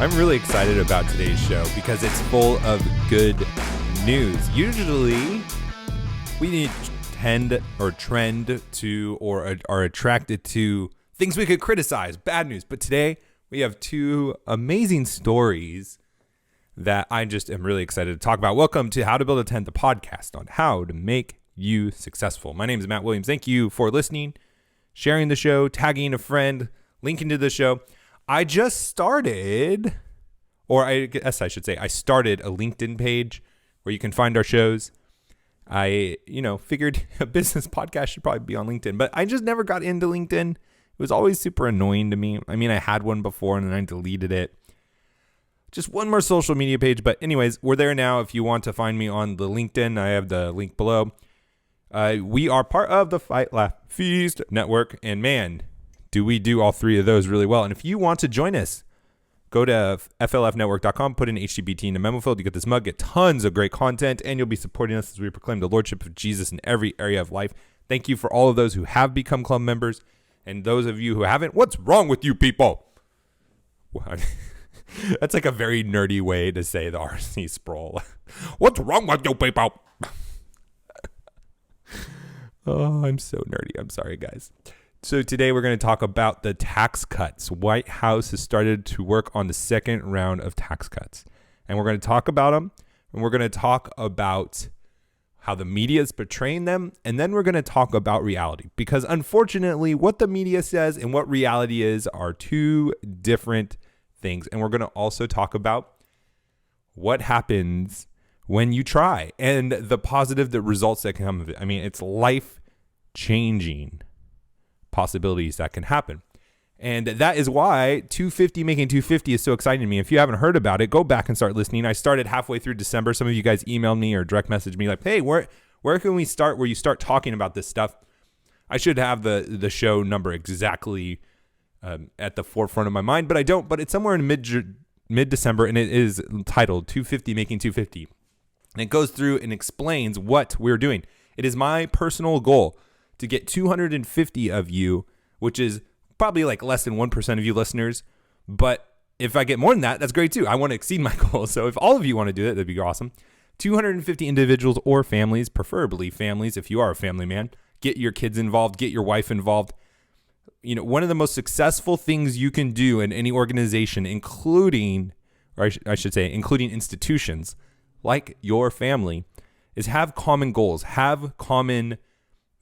I'm really excited about today's show because it's full of good news. Usually, we tend or trend to or are attracted to things we could criticize, bad news. But today, we have two amazing stories that I just am really excited to talk about. Welcome to How to Build a Tent, the podcast on how to make you successful. My name is Matt Williams. Thank you for listening, sharing the show, tagging a friend, linking to the show. I just started, or I guess I should say, I started a LinkedIn page where you can find our shows. I, figured a business podcast should probably be on LinkedIn, but I just never got into LinkedIn. It was always super annoying to me. I mean, I had one before and then I deleted it. Just one more social media page. But anyways, we're there now. If you want to find me on the LinkedIn, I have the link below. We are part of the Fight, Laugh, Feast network. And man, do we do all three of those really well. And if you want to join us, go to flfnetwork.com, put in HTBT in the memo field. You get this mug, get tons of great content, and you'll be supporting us as we proclaim the Lordship of Jesus in every area of life. Thank you for all of those who have become club members. And those of you who haven't, what's wrong with you people? That's like a very nerdy way to say the R.C. Sproul. What's wrong with you people? Oh, I'm so nerdy. I'm sorry, guys. So today we're going to talk about the tax cuts. White House has started to work on the second round of tax cuts. And we're going to talk about them. And we're going to talk about how the media is portraying them. And then we're going to talk about reality. Because unfortunately, what the media says and what reality is are two different things. And we're going to also talk about what happens when you try and the results that can come of it. I mean, it's life-changing possibilities that can happen. And that is why 250 making 250 is so exciting to me. If you haven't heard about it, go back and start listening. I started halfway through December. Some of you guys emailed me or direct messaged me like, hey, where can we start where you start talking about this stuff? I should have the show number exactly at the forefront of my mind, but I don't. But it's somewhere in mid-December, and it is titled 250 Making 250. And it goes through and explains what we're doing. It is my personal goal to get 250 of you, which is probably like less than 1% of you listeners. But if I get more than that, that's great too. I want to exceed my goal. So if all of you want to do it, that'd be awesome. 250 individuals or families, preferably families if you are a family man. Get your kids involved, get your wife involved. One of the most successful things you can do in any organization, including institutions like your family, is have common goals, have common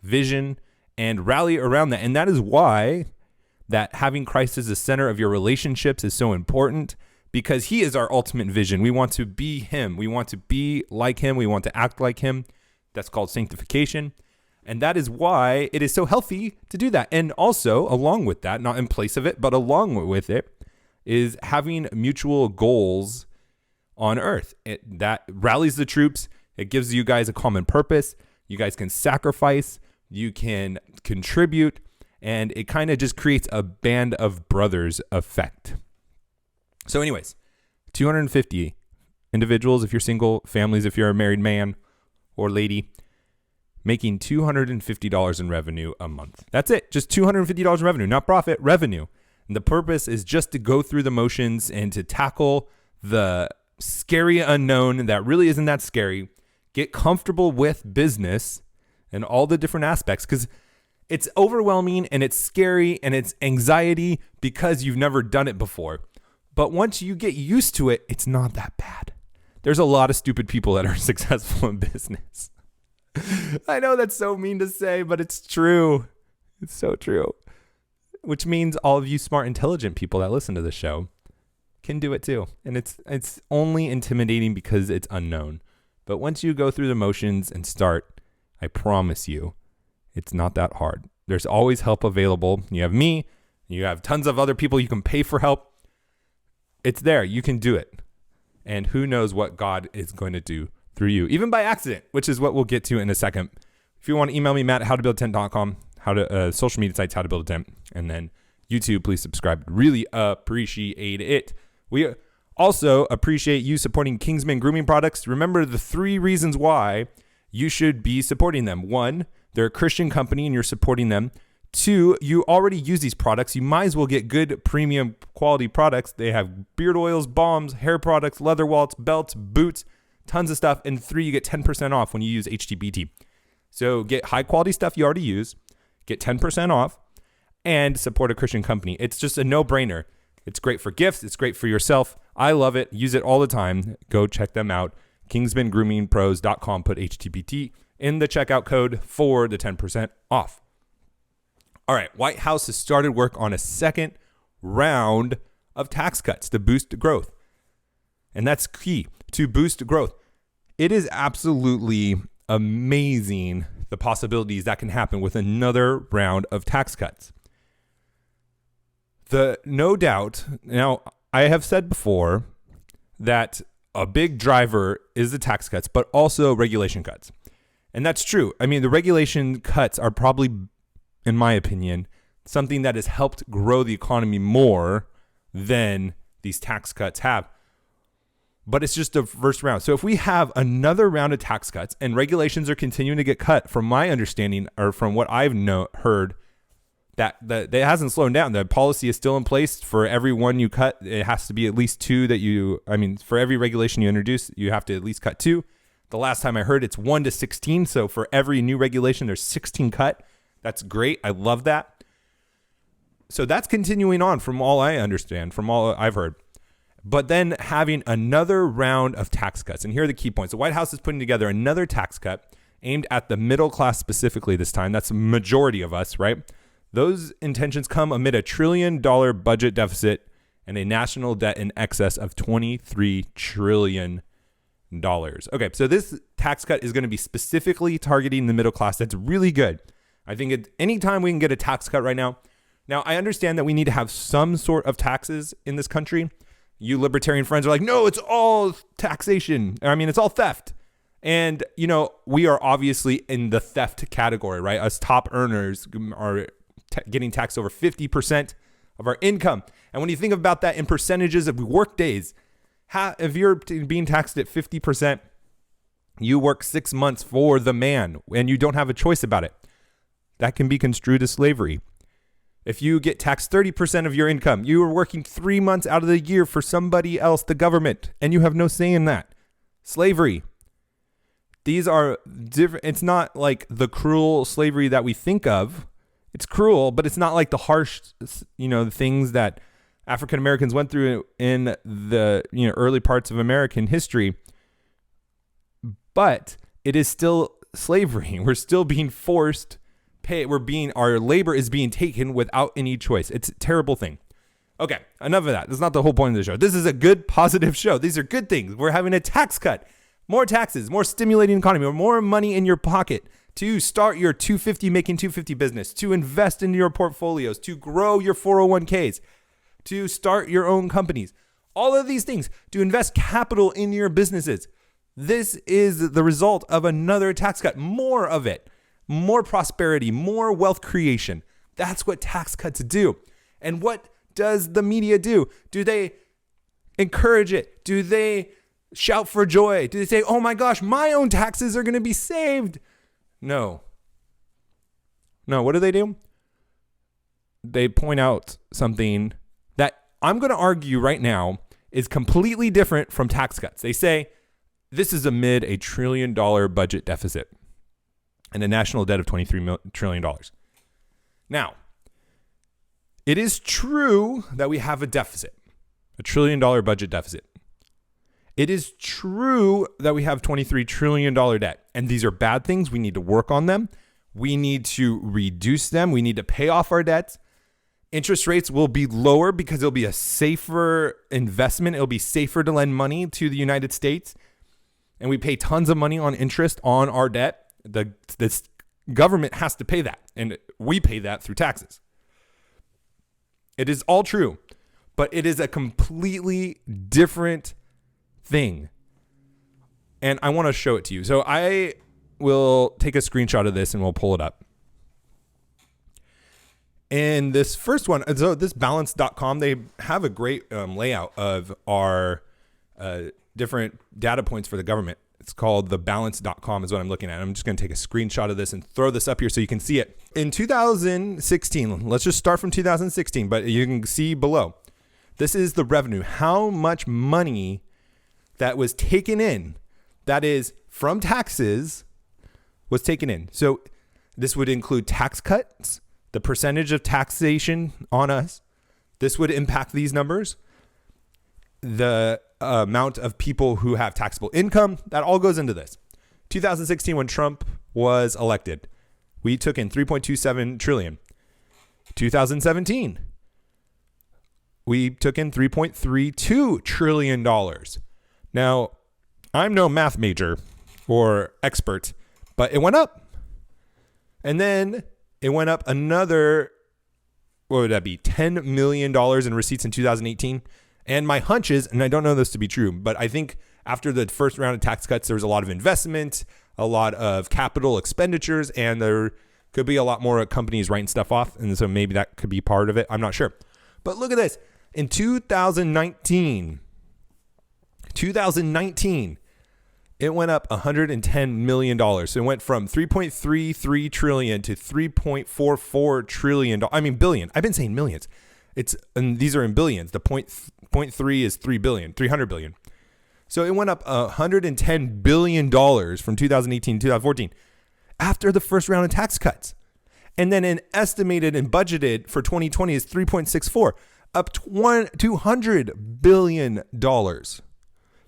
vision, and rally around that. And that is why that having Christ as the center of your relationships is so important, because he is our ultimate vision. We want to be him. We want to be like him. We want to act like him. That's called sanctification. And that is why it is so healthy to do that. And also, along with that, not in place of it, but along with it, is having mutual goals on earth. That rallies the troops. It gives you guys a common purpose. You guys can sacrifice. You can contribute. And it kind of just creates a band of brothers effect. So anyways, 250 individuals if you're single, families if you're a married man or lady, making $250 in revenue a month. That's it. Just $250 in revenue, not profit, revenue. And the purpose is just to go through the motions and to tackle the scary unknown that really isn't that scary. Get comfortable with business and all the different aspects, because it's overwhelming and it's scary and it's anxiety because you've never done it before. But once you get used to it, it's not that bad. There's a lot of stupid people that are successful in business. I know that's so mean to say, but it's true. It's so true. Which means all of you smart, intelligent people that listen to the show can do it too. And it's only intimidating because it's unknown. But once you go through the motions and start, I promise you, it's not that hard. There's always help available. You have me. You have tons of other people you can pay for help. It's there. You can do it. And who knows what God is going to do through you, even by accident, which is what we'll get to in a second. If you want to email me, Matt at howtobuildatent.com, social media sites, how to build a tent, and then YouTube, please subscribe. Really appreciate it. We also appreciate you supporting Kingsman Grooming Products. Remember the 3 reasons why you should be supporting them. 1, they're a Christian company and you're supporting them. Two, you already use these products. You might as well get good premium quality products. They have beard oils, balms, hair products, leather wallets, belts, boots, tons of stuff. And three, you get 10% off when you use HTBT. So get high quality stuff you already use, get 10% off, and support a Christian company. It's just a no-brainer. It's great for gifts. It's great for yourself. I love it. Use it all the time. Go check them out. KingsmanGroomingPros.com. Put HTBT in the checkout code for the 10% off. All right, White House has started work on a second round of tax cuts to boost growth. And that's key, to boost growth. It is absolutely amazing the possibilities that can happen with another round of tax cuts. No doubt, now I have said before that a big driver is the tax cuts, but also regulation cuts. And that's true. I mean, the regulation cuts are probably, in my opinion, something that has helped grow the economy more than these tax cuts have. But it's just the first round. So if we have another round of tax cuts and regulations are continuing to get cut, from my understanding or from what I've heard, that it hasn't slowed down. The policy is still in place. For every one you cut, it has to be at least two for every regulation you introduce, you have to at least cut two. The last time I heard, it's 1 to 16. So for every new regulation, there's 16 cut. That's great. I love that. So that's continuing on from all I understand, from all I've heard. But then having another round of tax cuts. And here are the key points. The White House is putting together another tax cut aimed at the middle class specifically this time. That's the majority of us, right? Those intentions come amid a $1 trillion budget deficit and a national debt in excess of $23 trillion. Okay, so this tax cut is going to be specifically targeting the middle class. That's really good. I think anytime we can get a tax cut right now. Now, I understand that we need to have some sort of taxes in this country. You libertarian friends are like, no, it's all taxation. I mean, it's all theft. And, we are obviously in the theft category, right? Us top earners are getting taxed over 50% of our income. And when you think about that in percentages of work days, if you're being taxed at 50%, you work 6 months for the man and you don't have a choice about it. That can be construed as slavery. If you get taxed 30% of your income, you are working 3 months out of the year for somebody else, the government, and you have no say in that. Slavery. These are different. It's not like the cruel slavery that we think of. It's cruel, but it's not like the harsh, things that African Americans went through in the early parts of American history. But it is still slavery. We're still being forced pay. Our labor is being taken without any choice. It's a terrible thing. Okay, enough of that. That's not the whole point of the show. This is a good, positive show. These are good things. We're having a tax cut, more taxes, more stimulating economy, more money in your pocket to start your 250 making 250 business, to invest in your portfolios, to grow your 401ks, to start your own companies. All of these things, to invest capital in your businesses. This is the result of another tax cut. More of it. More prosperity, more wealth creation. That's what tax cuts do. And what does the media do? Do they encourage it? Do they shout for joy? Do they say, oh my gosh, my own taxes are going to be saved? No, what do? They point out something that I'm going to argue right now is completely different from tax cuts. They say this is amid a $1 trillion budget deficit and a national debt of $23 trillion. Now, it is true that we have a deficit, a $1 trillion budget deficit. It is true that we have $23 trillion debt, and these are bad things. We need to work on them. We need to reduce them. We need to pay off our debts. Interest rates will be lower because it'll be a safer investment. It'll be safer to lend money to the United States, and we pay tons of money on interest on our debt. This government has to pay that, and we pay that through taxes. It is all true, but it is a completely different thing. And I want to show it to you. So I will take a screenshot of this and we'll pull it up. And this first one, so this balance.com, they have a great layout of our different data points for the government. It's called thebalance.com is what I'm looking at. I'm just going to take a screenshot of this and throw this up here so you can see it. In 2016, let's just start from 2016, but you can see below. This is the revenue. How much money that was taken in, that is from taxes, was taken in. So this would include tax cuts, the percentage of taxation on us. This would impact these numbers. The amount of people who have taxable income, that all goes into this. 2016, when Trump was elected, we took in 3.27 trillion. 2017, we took in $3.32 trillion. Now, I'm no math major or expert, but it went up. And then it went up another, what would that be, $10 million in receipts in 2018. And my hunch is, and I don't know this to be true, but I think after the first round of tax cuts, there was a lot of investment, a lot of capital expenditures, and there could be a lot more companies writing stuff off. And so maybe that could be part of it. I'm not sure. But look at this. In 2019, it went up $110 million. So it went from 3.33 trillion to 3.44 trillion. I mean, billion. I've been saying millions. And these are in billions. The point 3 is 300 billion. So it went up $110 billion from 2018 to 2014 after the first round of tax cuts. And then an estimated and budgeted for 2020 is 3.64, up $200 billion.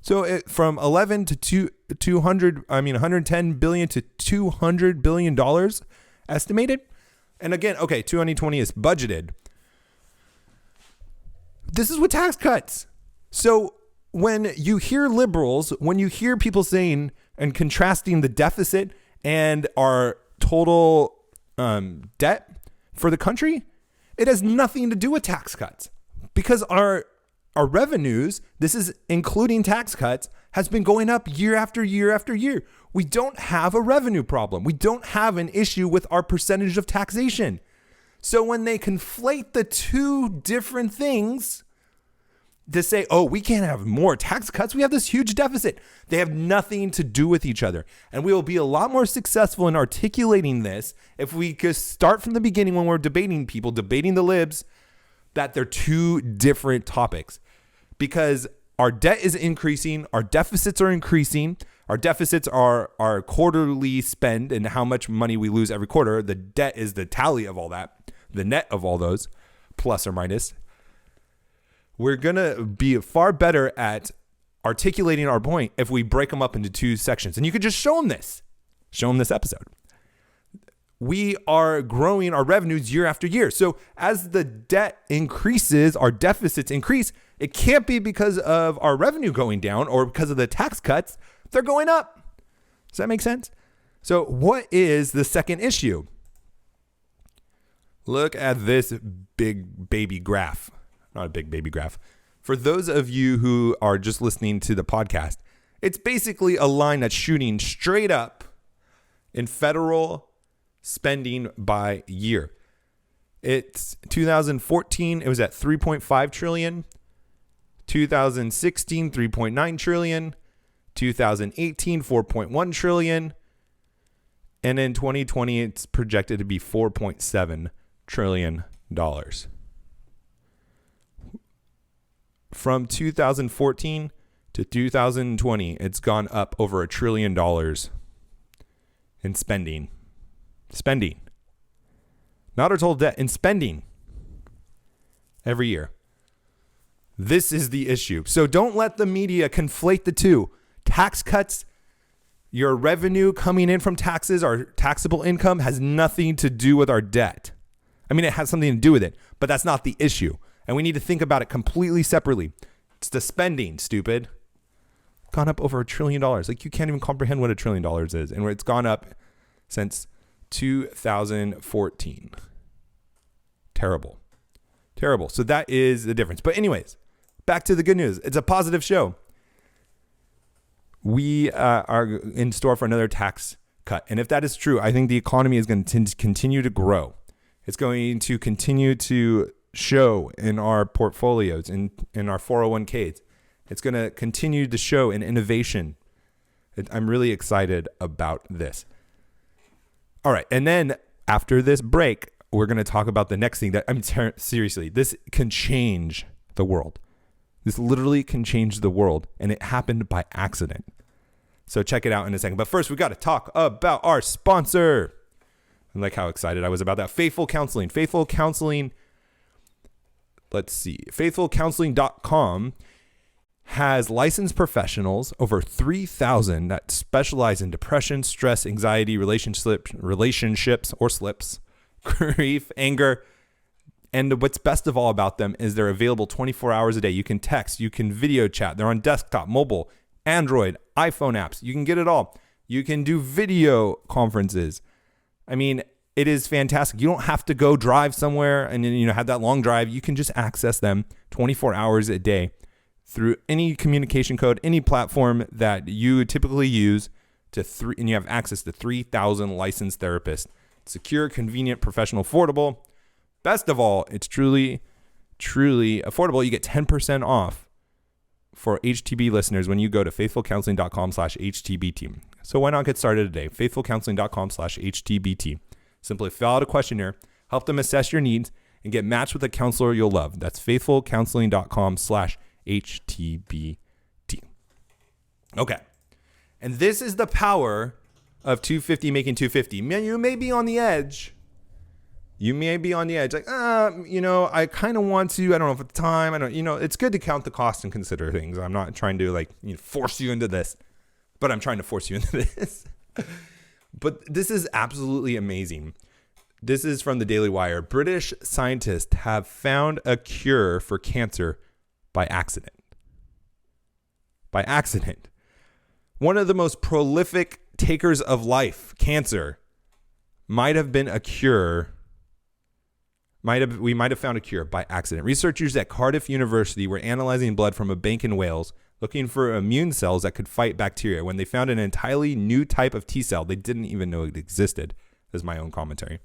So from 11 to 110 billion to $200 billion estimated. And again, okay, 2020 is budgeted. This is with tax cuts. So when you hear liberals, when you hear people saying and contrasting the deficit and our total debt for the country, it has nothing to do with tax cuts, because our revenues, this is including tax cuts, has been going up year after year after year. We don't have a revenue problem. We don't have an issue with our percentage of taxation. So when they conflate the two different things to say, oh, we can't have more tax cuts, we have this huge deficit, they have nothing to do with each other. And we will be a lot more successful in articulating this if we could start from the beginning when we're debating the libs, that they're two different topics. Because our debt is increasing, our deficits are increasing. Our deficits are our quarterly spend and how much money we lose every quarter. The debt is the tally of all that, the net of all those, plus or minus. We're going to be far better at articulating our point if we break them up into two sections. And you could just show them this episode. We are growing our revenues year after year. So as the debt increases, our deficits increase. It can't be because of our revenue going down or because of the tax cuts. They're going up. Does that make sense? So what is the second issue? Look at this big baby graph. Not a big baby graph. For those of you who are just listening to the podcast, it's basically a line that's shooting straight up in federal spending by year. It's 2014, it was at 3.5 trillion. 2016, 3.9 trillion. 2018, 4.1 trillion. And in 2020, it's projected to be $4.7 trillion. From 2014 to 2020, it's gone up over $1 trillion in spending. Spending. Not our total debt, in spending every year. This is the issue. So don't let the media conflate the two. Tax cuts, your revenue coming in from taxes, our taxable income has nothing to do with our debt. I mean, it has something to do with it, but that's not the issue. And we need to think about it completely separately. It's the spending, stupid. Gone up over $1 trillion. Like, you can't even comprehend what $1 trillion is. And it's gone up since 2014. Terrible. So that is the difference. But anyways, back to the good news. It's a positive show. We are in store for another tax cut. And if that is true, I think the economy is going to continue to grow. It's going to continue to show in our portfolios, in our 401ks. It's going to continue to show in innovation. I'm really excited about this. All right. And then after this break, we're going to talk about the next thing that seriously, this can change the world. This literally can change the world, and it happened by accident. So check it out in a second. But first, we got to talk about our sponsor. I like how excited I was about that. Faithful Counseling. Faithful Counseling. Let's see. FaithfulCounseling.com has licensed professionals, over 3,000, that specialize in depression, stress, anxiety, relationships or slips, grief, anger. And what's best of all about them is they're available 24 hours a day. You can text, you can video chat. They're on desktop, mobile, Android, iPhone apps. You can get it all. You can do video conferences. I mean, it is fantastic. You don't have to go drive somewhere and have that long drive. You can just access them 24 hours a day through any communication code, any platform that you typically use, and you have access to 3,000 licensed therapists. Secure, convenient, professional, affordable. Best of all, it's truly, truly affordable. You get 10% off for HTB listeners when you go to faithfulcounseling.com/HTBT. So why not get started today? faithfulcounseling.com/HTBT. Simply fill out a questionnaire, help them assess your needs, and get matched with a counselor you'll love. That's faithfulcounseling.com/HTBT. Okay. And this is the power of 250 making 250. You may be on the edge. Like, I kind of want to, I don't know if it's time. It's good to count the cost and consider things. I'm not trying to force you into this, but I'm trying to force you into this. But this is absolutely amazing. This is from the Daily Wire. British scientists have found a cure for cancer by accident. By accident. One of the most prolific takers of life, cancer, might have been a cure. We might have found a cure by accident. Researchers at Cardiff University were analyzing blood from a bank in Wales, looking for immune cells that could fight bacteria. When they found an entirely new type of T cell, they didn't even know it existed. This is my own commentary.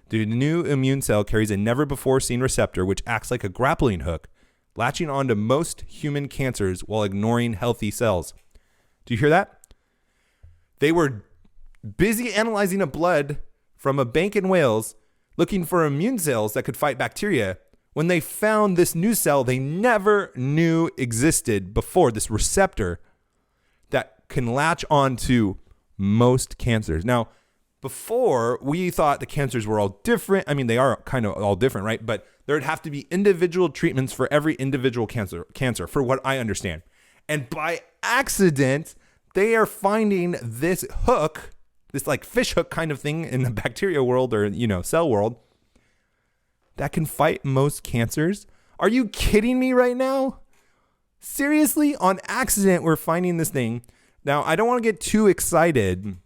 The new immune cell carries a never-before-seen receptor, which acts like a grappling hook, latching onto most human cancers while ignoring healthy cells. Do you hear that? They were busy analyzing a blood from a bank in Wales, looking for immune cells that could fight bacteria, when they found this new cell they never knew existed before, this receptor that can latch on to most cancers. Now, before, we thought the cancers were all different. I mean, they are kind of all different, right? But there would have to be individual treatments for every individual cancer, for what I understand. And by accident, they are finding this hook, this fish hook kind of thing in the bacteria world or, cell world that can fight most cancers. Are you kidding me right now? Seriously? On accident, we're finding this thing. Now, I don't want to get too excited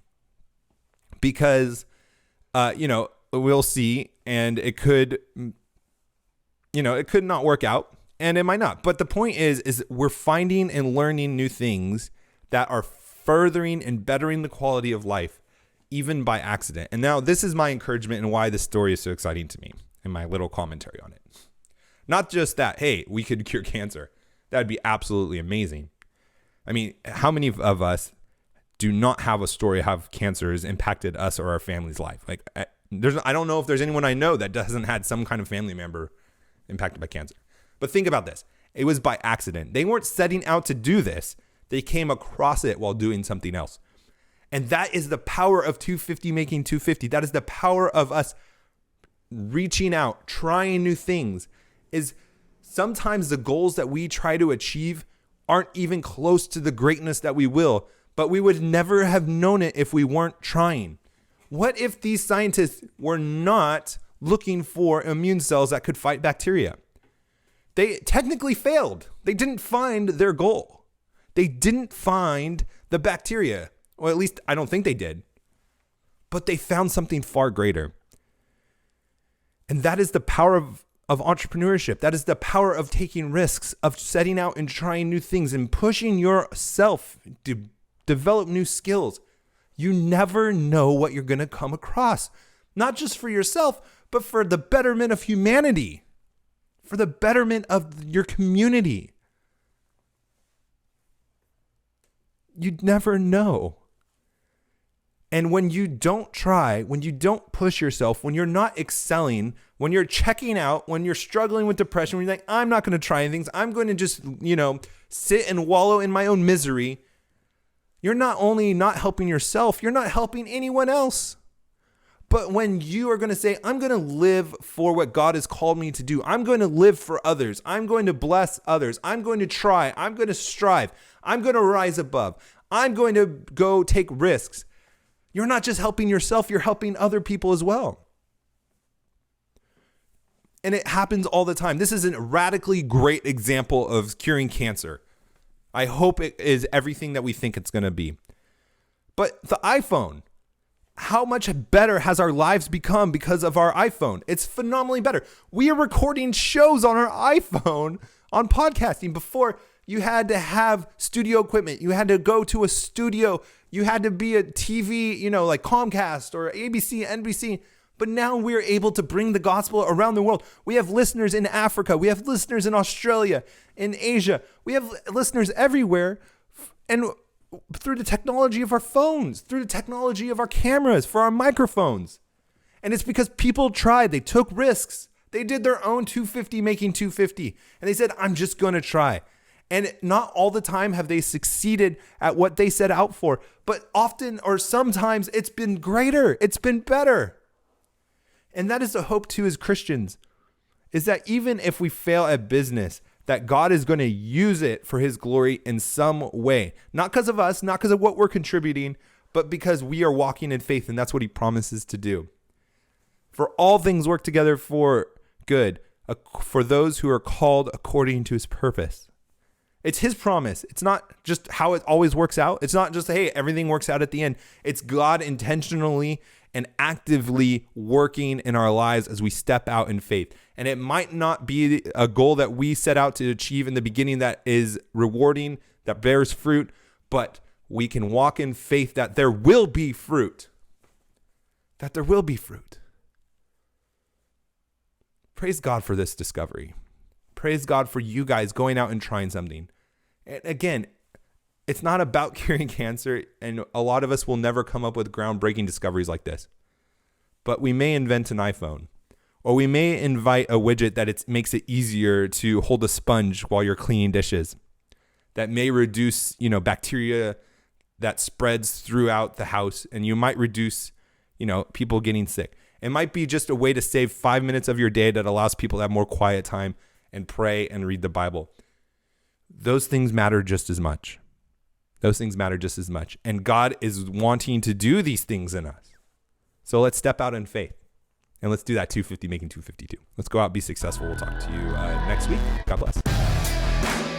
because, we'll see. And it could, it could not work out and it might not. But the point is we're finding and learning new things that are furthering and bettering the quality of life, even by accident. And now this is my encouragement and why this story is so exciting to me and my little commentary on it. Not just that, hey, we could cure cancer. That'd be absolutely amazing. I mean, how many of us do not have a story of how cancer has impacted us or our family's life? I don't know if there's anyone I know that doesn't had some kind of family member impacted by cancer. But think about this. It was by accident. They weren't setting out to do this. They came across it while doing something else. And that is the power of 250 making 250. That is the power of us reaching out, trying new things. Is sometimes the goals that we try to achieve aren't even close to the greatness that we will, but we would never have known it if we weren't trying. What if these scientists were not looking for immune cells that could fight bacteria? They technically failed. They didn't find their goal. They didn't find the bacteria. Or at least I don't think they did. But they found something far greater. And that is the power of entrepreneurship. That is the power of taking risks, of setting out and trying new things and pushing yourself to develop new skills. You never know what you're going to come across. Not just for yourself, but for the betterment of humanity. For the betterment of your community. you'd never know. And when you don't try, when you don't push yourself, when you're not excelling, when you're checking out, when you're struggling with depression, when you're like, I'm not going to try anything, I'm going to just, sit and wallow in my own misery, you're not only not helping yourself, you're not helping anyone else. But when you are going to say, I'm going to live for what God has called me to do, I'm going to live for others, I'm going to bless others, I'm going to try, I'm going to strive, I'm going to rise above, I'm going to go take risks, you're not just helping yourself, you're helping other people as well. And it happens all the time. This is a radically great example of curing cancer. I hope it is everything that we think it's going to be. But the iPhone, how much better has our lives become because of our iPhone? It's phenomenally better. We are recording shows on our iPhone on podcasting. Before, you had to have studio equipment. You had to go to a studio. You had to be a TV, like Comcast or ABC, NBC. But now we're able to bring the gospel around the world. We have listeners in Africa. We have listeners in Australia, in Asia. We have listeners everywhere. And through the technology of our phones, through the technology of our cameras, for our microphones. And it's because people tried. They took risks. They did their own 250 making 250. And they said, I'm just going to try. And not all the time have they succeeded at what they set out for. But often or sometimes it's been greater. It's been better. And that is the hope too as Christians, is that even if we fail at business, that God is going to use it for his glory in some way. Not because of us, not because of what we're contributing, but because we are walking in faith, and that's what he promises to do. For all things work together for good, for those who are called according to his purpose. It's his promise. It's not just how it always works out. It's not just, hey, everything works out at the end. It's God intentionally and actively working in our lives as we step out in faith. And it might not be a goal that we set out to achieve in the beginning that is rewarding, that bears fruit, but we can walk in faith that there will be fruit. That there will be fruit. Praise God for this discovery. Praise God for you guys going out and trying something. And again, it's not about curing cancer, and a lot of us will never come up with groundbreaking discoveries like this. But we may invent an iPhone, or we may invite a widget that makes it easier to hold a sponge while you're cleaning dishes. That may reduce, bacteria that spreads throughout the house, and you might reduce, people getting sick. It might be just a way to save 5 minutes of your day that allows people to have more quiet time and pray and read the Bible. Those things matter just as much. Those things matter just as much. And God is wanting to do these things in us. So let's step out in faith. And let's do that 250 making 252. Let's go out, be successful. We'll talk to you next week. God bless.